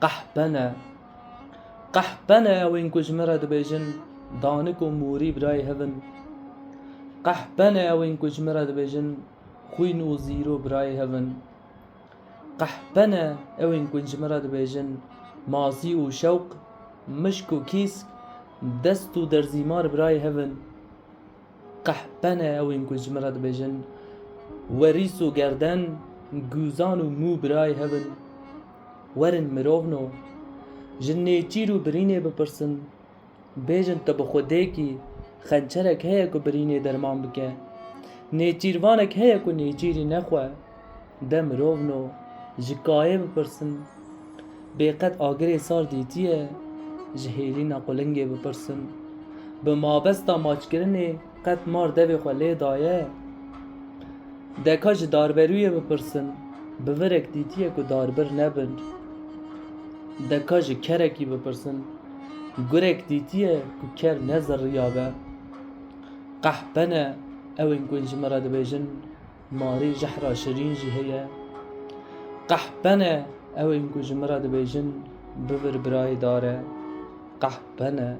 قحبنه قحبنه وین کجمره دبیجن دانک و موری برای هفن قحبنه وین کجمره دبیجن خوین و زیرو برای هفن قحبنه وین کجمره دبیجن مازی و شوق مشک و کیسک دست و درزیمار برای هفن قحبنه وین کجمره دبیجن وریس و گردن گوزان و مو برای هفن ورن مروونو جنه چیر و برینه بپرسن بیجن تا بخوده کی خنچرک هیا که برینه درمان بکه نیچیروانک هیا که نیچیری نخواه ده مروونو جکایه بپرسن بیقد آگره سار دیتیه جهیلین قلنگه بپرسن به مابستا ماچ کرنه قد مار دوی خواه دایه دکا جه داربرویه بپرسن بورک دیتیه که داربر نبند دکا جه کرکی بپرسن گرک دیتیه که کر نظر یابه قحبنه اوین کنج مراد بیجن ماری جحرا شرین جی هیه قحبنه اوین کنج مراد بیجن ببر برای داره قحبنه